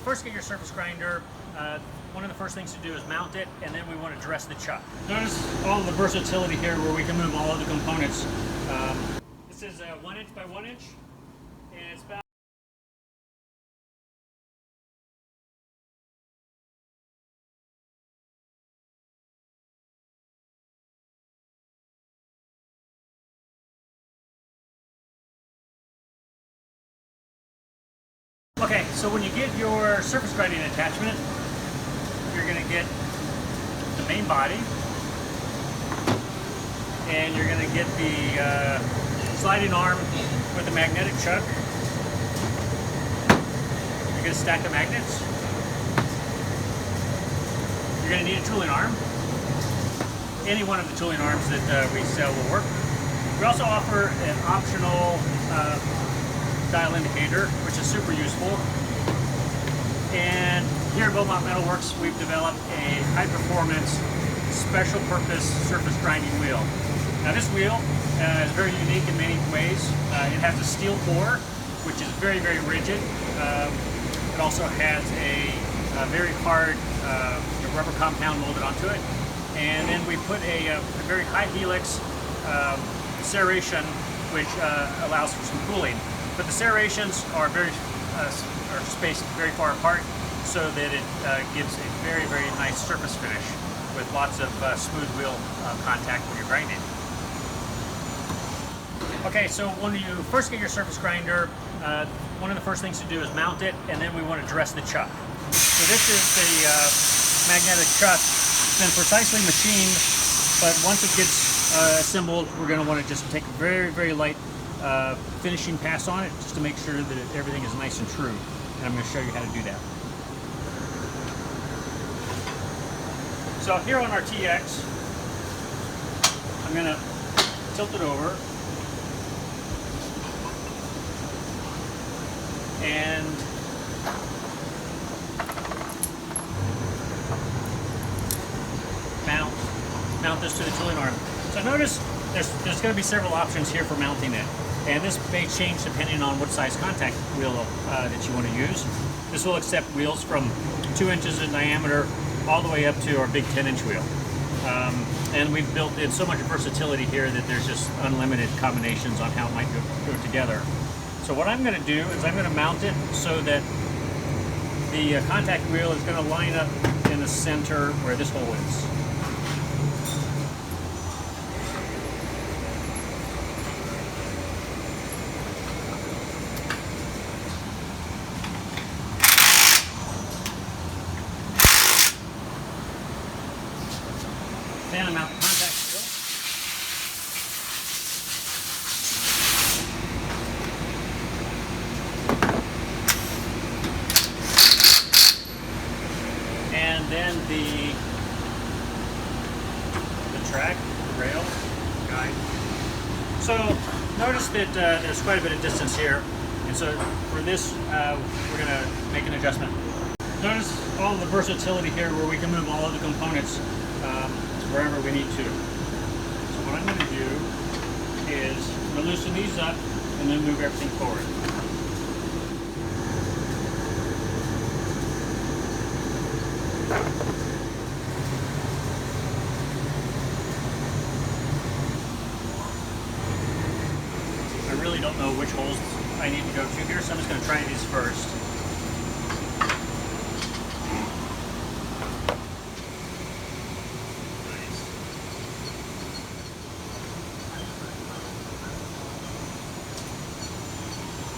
first get your surface grinder, one of the first things to do is mount it, and then we want to dress the chuck. Notice all of the versatility here where we can move all of the components. This is 1 inch by 1 inch, and it's about okay, so when you get your surface grinding attachment, you're going to get the main body, and you're going to get the sliding arm with the magnetic chuck. You're going to stack the magnets. You're going to need a tooling arm. Any one of the tooling arms that we sell will work. We also offer an optional dial indicator, which is super useful. And here at Beaumont Metal Works, we've developed a high-performance, special-purpose surface grinding wheel. Now this wheel is very unique in many ways. It has a steel core, which is very, very rigid. It also has a very hard rubber compound molded onto it. And then we put a very high helix serration, which allows for some cooling. But the serrations are spaced very far apart, so that it gives a very, very nice surface finish with lots of smooth wheel contact when you're grinding. Okay, so when you first get your surface grinder, one of the first things to do is mount it, and then we want to dress the chuck. So this is the magnetic chuck. It's been precisely machined, but once it gets assembled, we're going to want to just take a very, very light finishing pass on it, just to make sure that everything is nice and true. And I'm going to show you how to do that. So here on our TX, I'm going to tilt it over and mount this to the tooling arm. So notice there's going to be several options here for mounting it, and this may change depending on what size contact wheel that you want to use. This will accept wheels from 2 inches in diameter all the way up to our big 10-inch wheel. And we've built in so much versatility here that there's just unlimited combinations on how it might go together. So what I'm going to do is I'm going to mount it so that the contact wheel is going to line up in the center where this hole is. Then I mount the contact wheel. And then the track, the rail, guide. So notice that there's quite a bit of distance here, and so for this we're going to make an adjustment. Notice all of the versatility here where we can move all of the components wherever we need to. So what I'm going to do is I'm going to loosen these up and then move everything forward. I really don't know which holes I need to go to here, so I'm just going to try these first.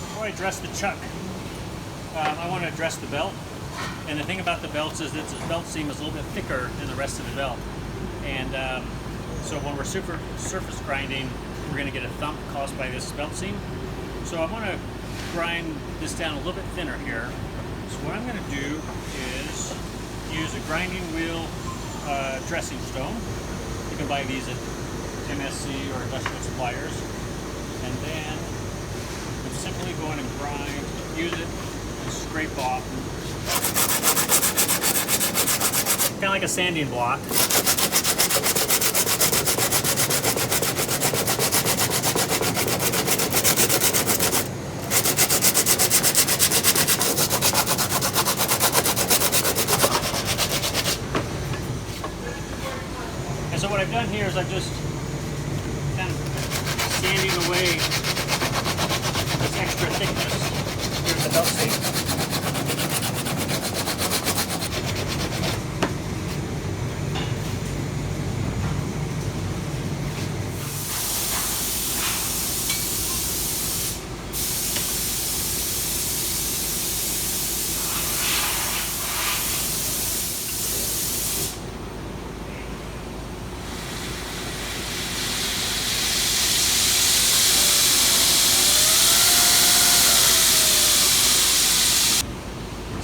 Before I dress the chuck, I want to address the belt. And the thing about the belts is that the belt seam is a little bit thicker than the rest of the belt. And so when we're surface grinding, we're going to get a thump caused by this belt seam. So I want to grind this down a little bit thinner here. So what I'm going to do is use a grinding wheel dressing stone. You can buy these at MSC or industrial suppliers. And then I'm simply going to grind, use it, and scrape off. Kind of like a sanding block. So what I've done here is I've just kind of sanding away this extra thickness here at the belt seat.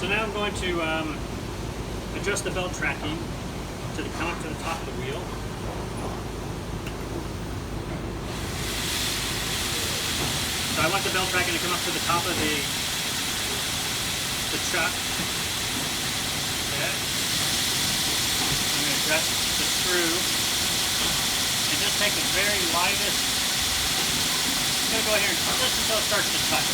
So now I'm going to adjust the belt tracking to come up to the top of the wheel. So I want the belt tracking to come up to the top of the chuck. Okay. I'm going to adjust the screw and just take the very lightest. I'm going to go here and just until it starts to touch.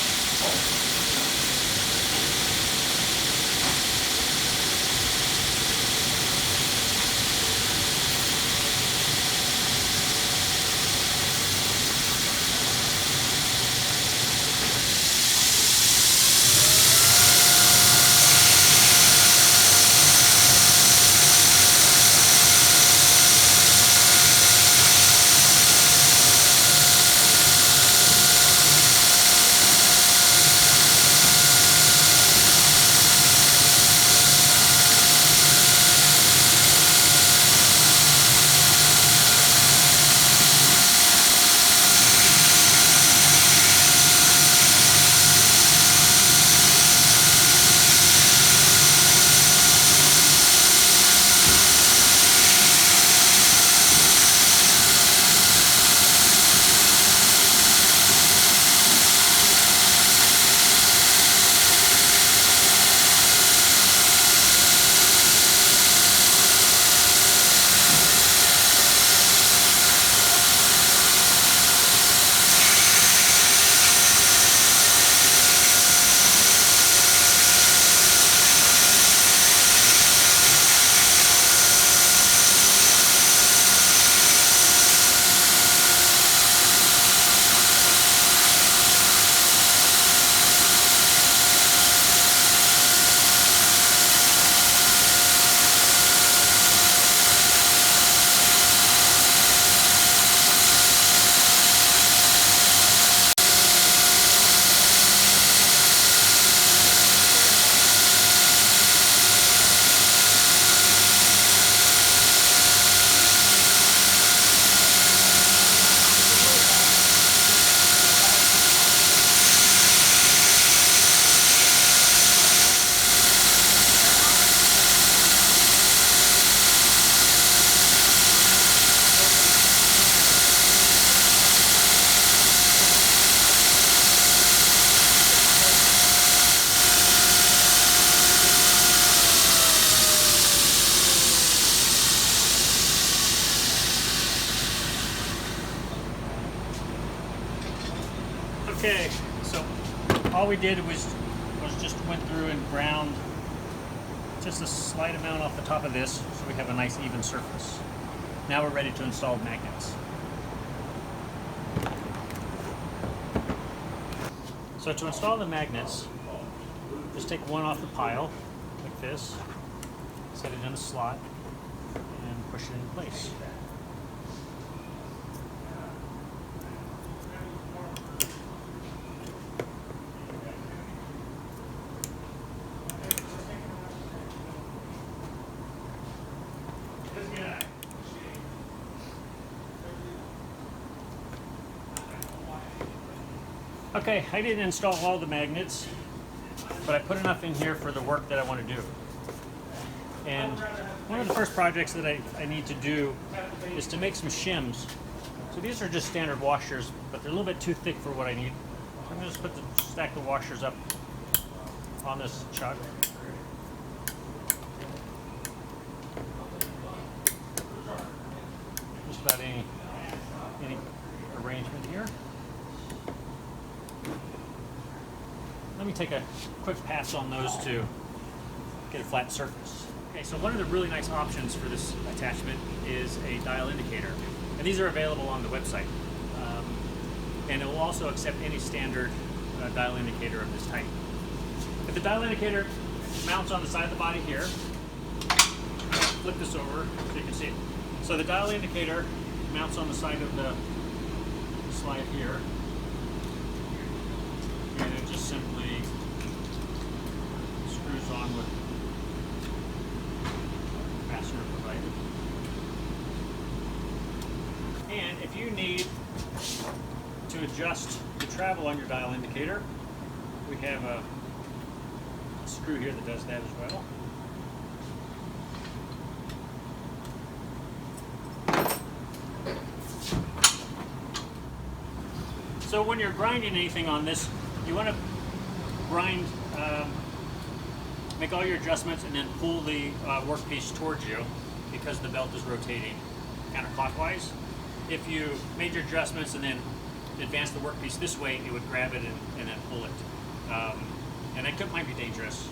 Okay, so all we did was just went through and ground just a slight amount off the top of this so we have a nice even surface. Now we're ready to install magnets. So to install the magnets, just take one off the pile like this, set it in a slot, and push it in place. Okay, I didn't install all the magnets, but I put enough in here for the work that I want to do. And one of the first projects that I need to do is to make some shims. So these are just standard washers, but they're a little bit too thick for what I need. So I'm going to just stack the washers up on this chuck. Just about any arrangement here. Let me take a quick pass on those to get a flat surface. Okay. Okay, so one of the really nice options for this attachment is a dial indicator. And these are available on the website. And it will also accept any standard dial indicator of this type. If the dial indicator mounts on the side of the body here, flip this over so you can see it. So the dial indicator mounts on the side of the slide here, and it just simply screws on with the fastener provided. And if you need to adjust the travel on your dial indicator, we have a screw here that does that as well. So when you're grinding anything on this, you want to grind, make all your adjustments and then pull the workpiece towards you because the belt is rotating counterclockwise. If you made your adjustments and then advance the workpiece this way, it would grab it and then pull it. And that might be dangerous.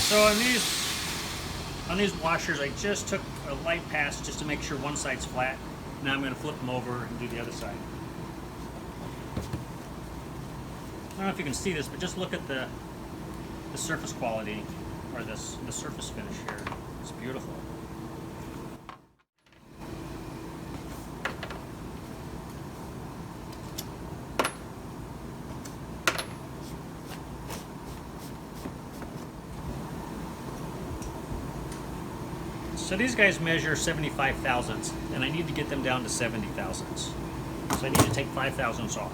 So on these washers, I just took a light pass just to make sure one side's flat. Now I'm going to flip them over and do the other side. I don't know if you can see this, but just look at the surface quality, or the surface finish here. It's beautiful. So these guys measure 75 thousandths, and I need to get them down to 70 thousandths. So I need to take 5 thousandths off.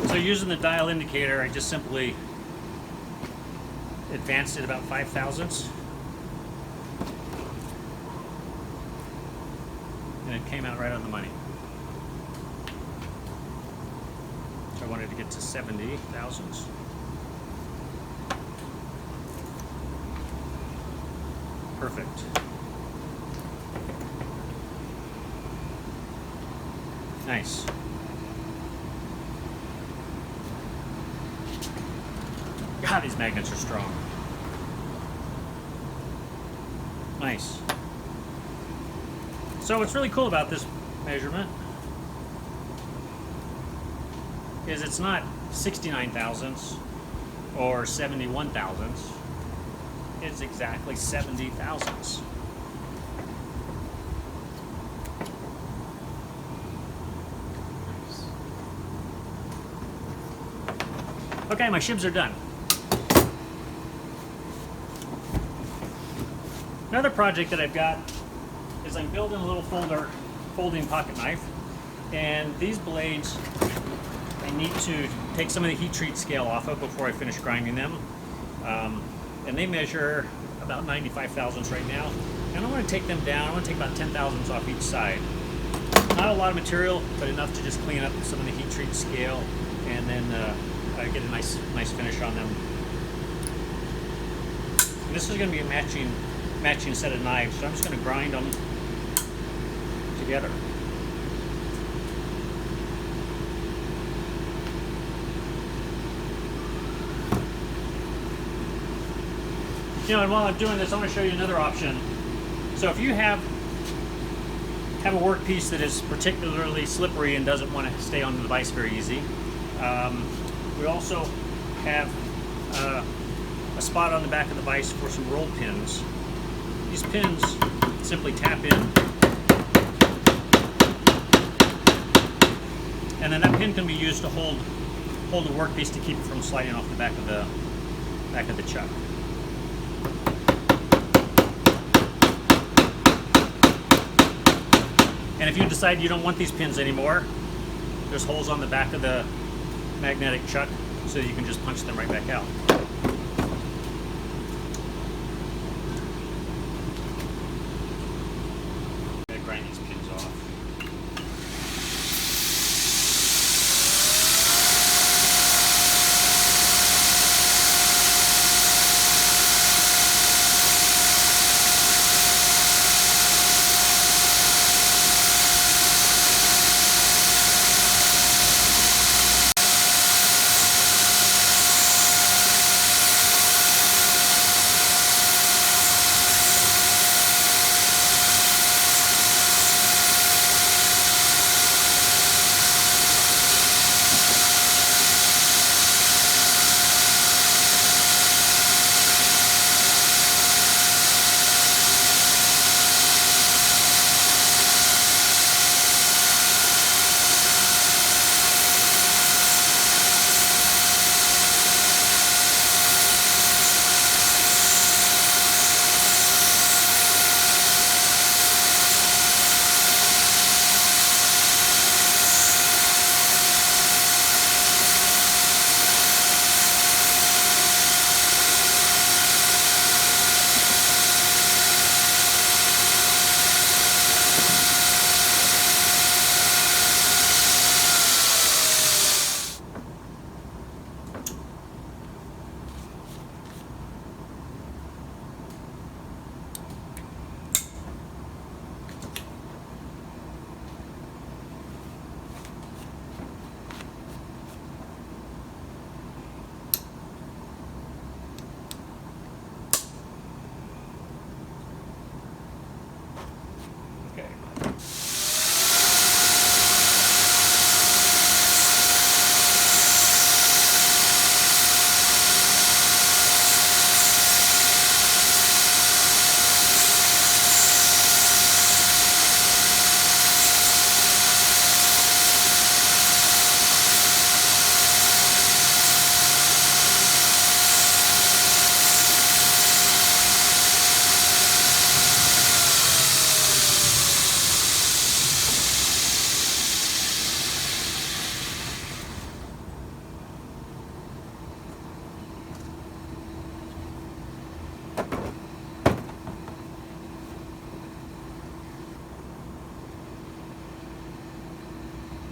So using the dial indicator, I just simply advanced it about 5 thousandths. And it came out right on the money. So I wanted to get to 70 thousandths. Perfect. Nice. God, these magnets are strong. Nice. So what's really cool about this measurement is it's not 69 thousandths or 71 thousandths. It's exactly 70 thousandths. Okay, my shibs are done. Another project that I've got is I'm building a little folding pocket knife, and these blades I need to take some of the heat treat scale off of before I finish grinding them. And they measure about 95 thousandths right now. And I want to take them down. I want to take about 10 thousandths off each side. Not a lot of material, but enough to just clean up some of the heat treat scale and then get a nice finish on them. And this is going to be a matching set of knives, so I'm just going to grind them together. And while I'm doing this, I want to show you another option. So if you have a workpiece that is particularly slippery and doesn't want to stay on the vise very easy, we also have a spot on the back of the vise for some roll pins. These pins simply tap in, and then that pin can be used to hold the workpiece to keep it from sliding off the back of the chuck. And if you decide you don't want these pins anymore, there's holes on the back of the magnetic chuck so you can just punch them right back out. I'm going to grind these pins off.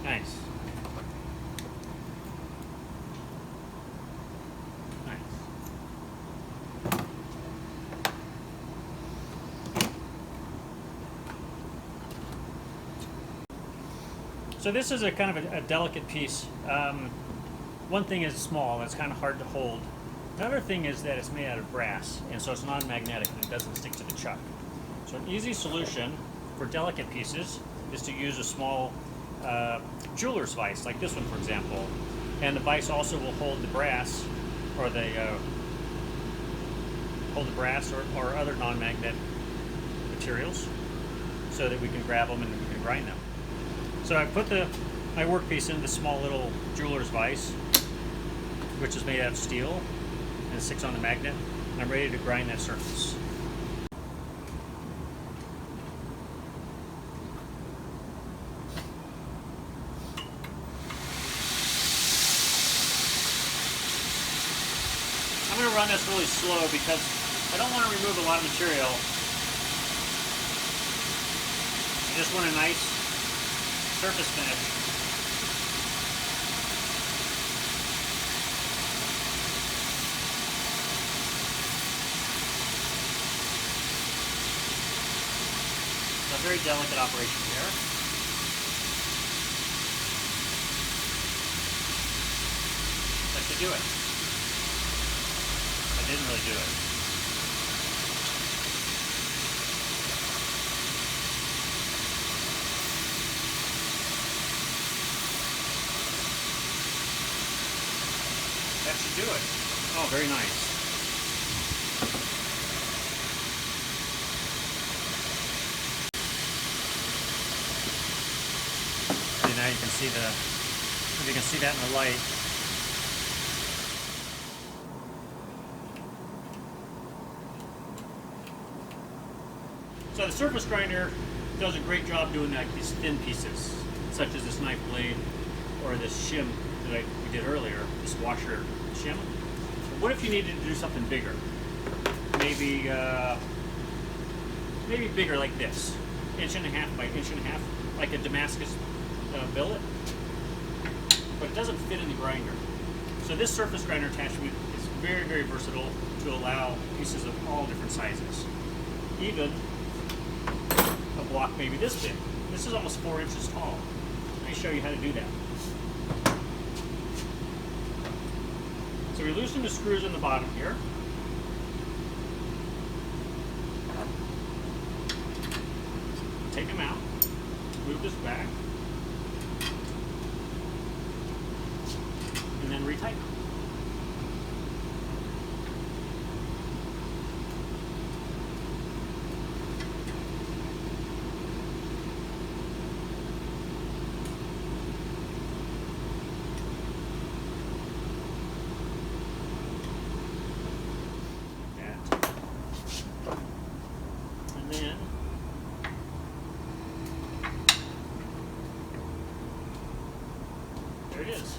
Nice. Nice. So this is a kind of a delicate piece. One thing is small, it's kind of hard to hold. Another thing is that it's made out of brass, and so it's non-magnetic and it doesn't stick to the chuck. So an easy solution for delicate pieces is to use a small jeweler's vise, like this one for example. And the vise also will hold the brass, or or other non-magnet materials, so that we can grab them and we can grind them. So I put my workpiece in this small little jeweler's vise, which is made out of steel and it sticks on the magnet, and I'm ready to grind that surface. run this really slow because I don't want to remove a lot of material. I just want a nice surface finish. A very delicate operation here. That should do it. I didn't really do it. That should do it. Oh, very nice. Now you can see if you can see that in the light. So the surface grinder does a great job doing like these thin pieces, such as this knife blade or this shim that we did earlier, this washer shim. What if you needed to do something bigger? Maybe maybe bigger like this, 1.5 inches by 1.5 inches, like a Damascus billet, but it doesn't fit in the grinder. So this surface grinder attachment is very, very versatile to allow pieces of all different sizes. Even a block maybe this big. This is almost 4 inches tall. Let me show you how to do that. So we loosen the screws in the bottom here. Take them out. Move this back. And then retighten. And then there it is.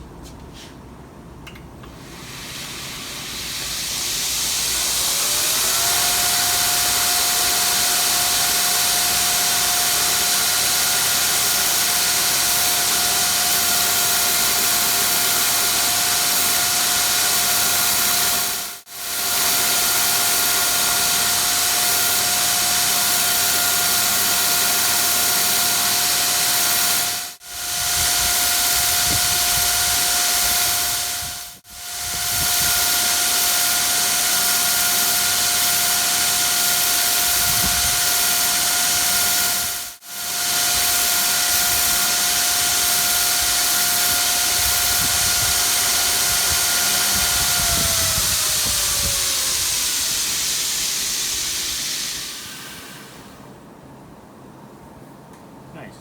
Nice.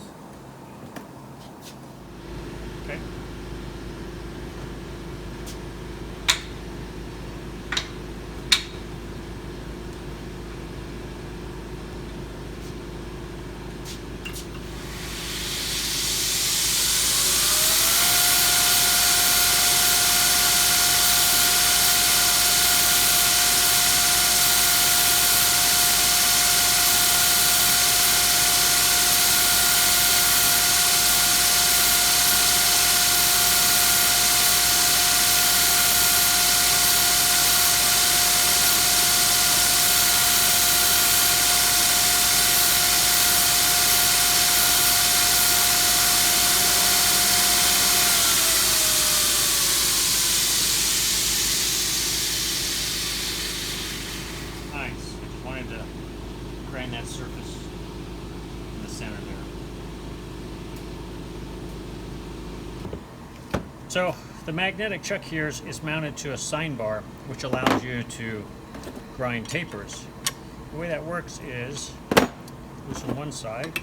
Okay. Grind that surface in the center there. So the magnetic chuck here is mounted to a sine bar, which allows you to grind tapers. The way that works is loosen one side,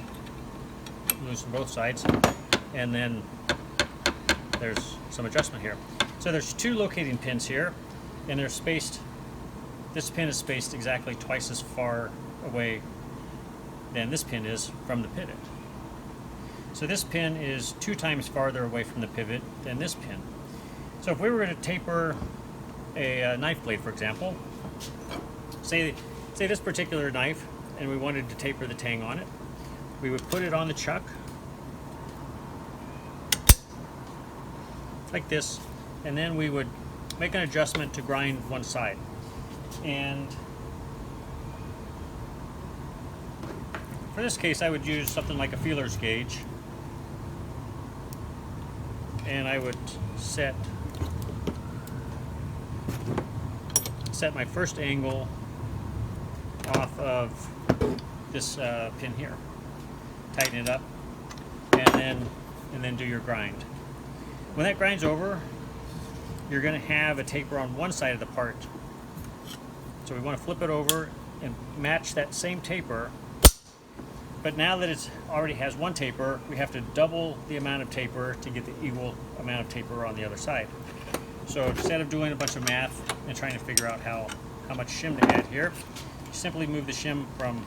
loosen both sides, and then there's some adjustment here. So there's two locating pins here, and they're spaced. This pin is spaced exactly twice as far away than this pin is from the pivot. So this pin is 2 times farther away from the pivot than this pin. So if we were to taper a knife blade, for example. Say this particular knife, and we wanted to taper the tang on it. We would put it on the chuck like this, and then we would make an adjustment to grind one side. And for this case, I would use something like a feeler's gauge, and I would set my first angle off of this pin here. Tighten it up, and then do your grind. When that grinds over, you're going to have a taper on one side of the part. So we want to flip it over and match that same taper. But now that it already has one taper, we have to double the amount of taper to get the equal amount of taper on the other side. So instead of doing a bunch of math and trying to figure out how much shim to add here, you simply move the shim from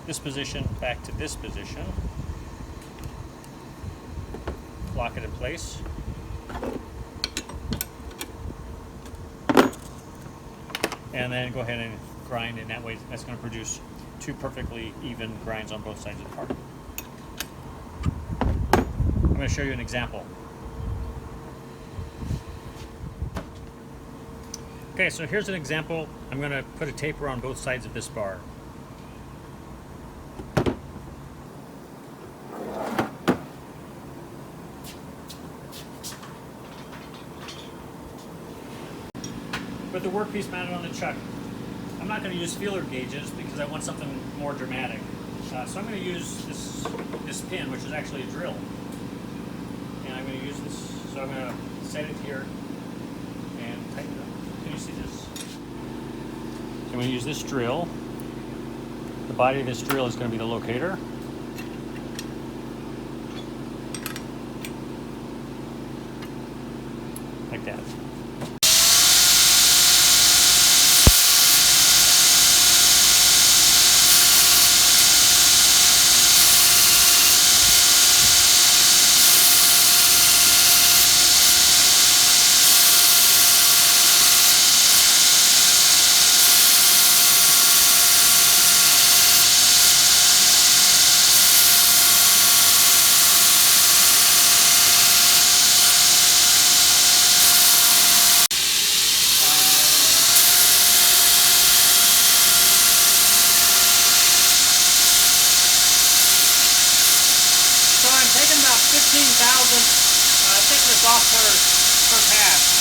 this position back to this position. Lock it in place. And then go ahead and grind, and that way that's going to produce two perfectly even grinds on both sides of the part. I'm going to show you an example. Okay, so here's an example. I'm going to put a taper on both sides of this bar. With the workpiece mounted on the chuck, I'm not going to use feeler gauges because I want something more dramatic. So I'm going to use this pin, which is actually a drill. And I'm going to use this, so I'm going to set it here and tighten it up. Can you see this? So I'm going to use this drill. The body of this drill is going to be the locator. Like that. Taking about 15,000, taking this off per pass.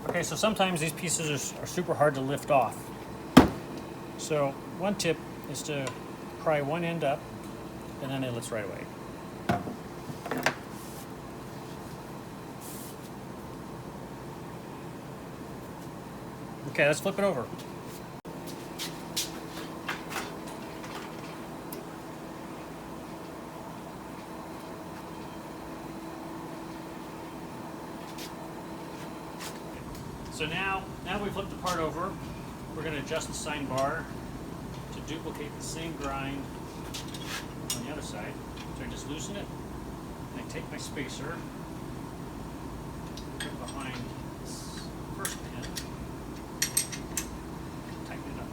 Okay, so sometimes these pieces are super hard to lift off. So one tip is to pry one end up, and then it lifts right away. Okay, let's flip it over. So now we flip the part over, we're going to adjust the sine bar to duplicate the same grind on the other side. So I just loosen it, and I take my spacer, put it behind this first pin, tighten it up.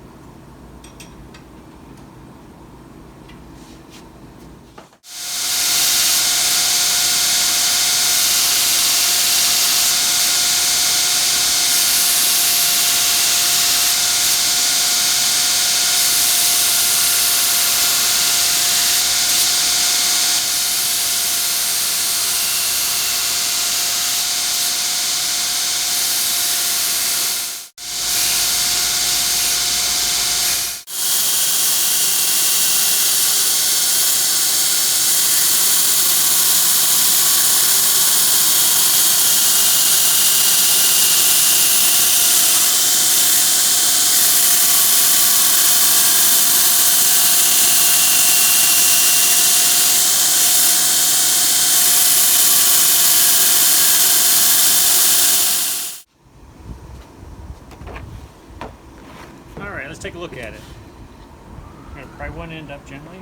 right, let's take a look at it. I'm going to pry one end up gently.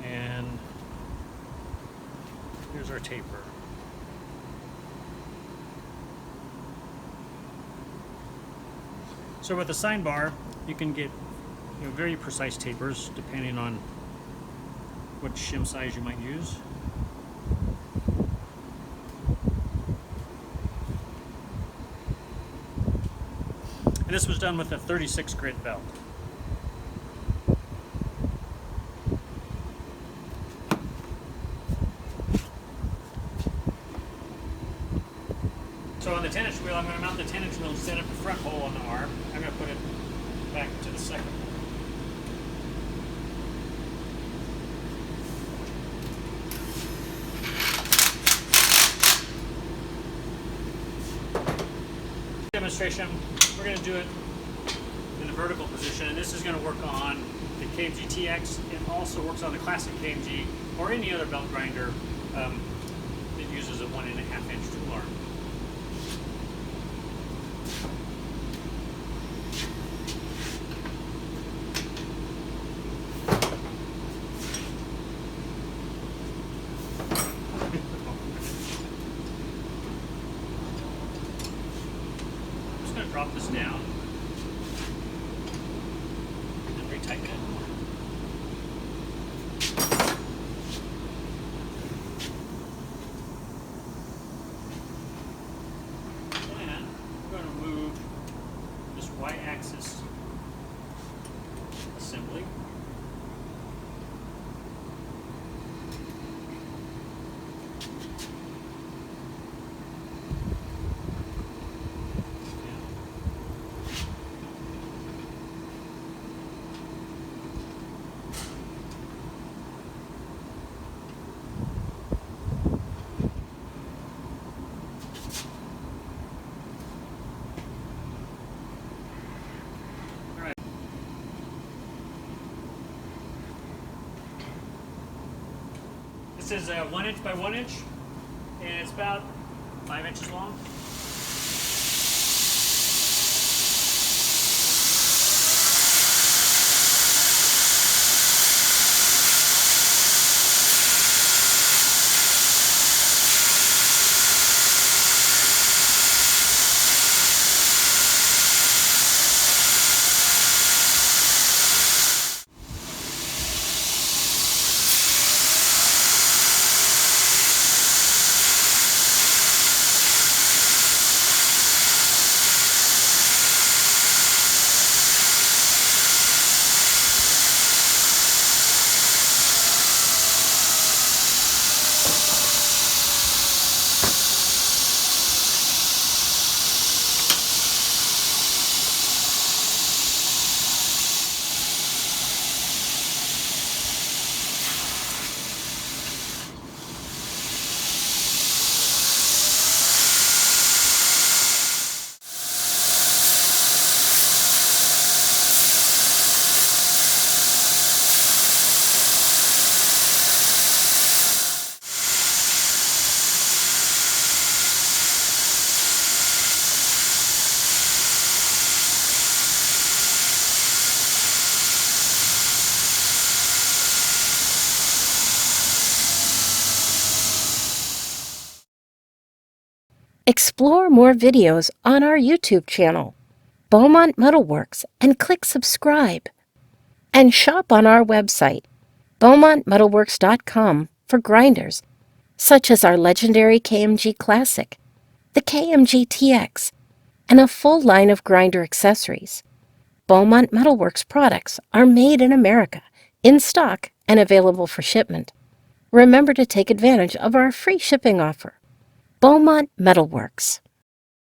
And here's our taper. So with the Sine bar, you can get very precise tapers depending on what shim size you might use. And this was done with a 36 grit belt. So on the 10-inch wheel, I'm going to mount the 10-inch wheel and set up a front hole on the arm. I'm going to put it back to the second one. Demonstration, we're going to do it in the vertical position, and this is going to work on the KMG-TX. It also works on the classic KMG or any other belt grinder that uses a 1.5-inch tool arm. Drop this down and retighten it. And we're going to move this y-axis assembly. This is 1 inch by 1 inch, and it's about 5 inches long. Explore more videos on our YouTube channel, Beaumont Metal Works, and click subscribe. And shop on our website, beaumontmetalworks.com, for grinders, such as our legendary KMG Classic, the KMG-TX, and a full line of grinder accessories. Beaumont Metal Works products are made in America, in stock, and available for shipment. Remember to take advantage of our free shipping offer. Beaumont Metal Works.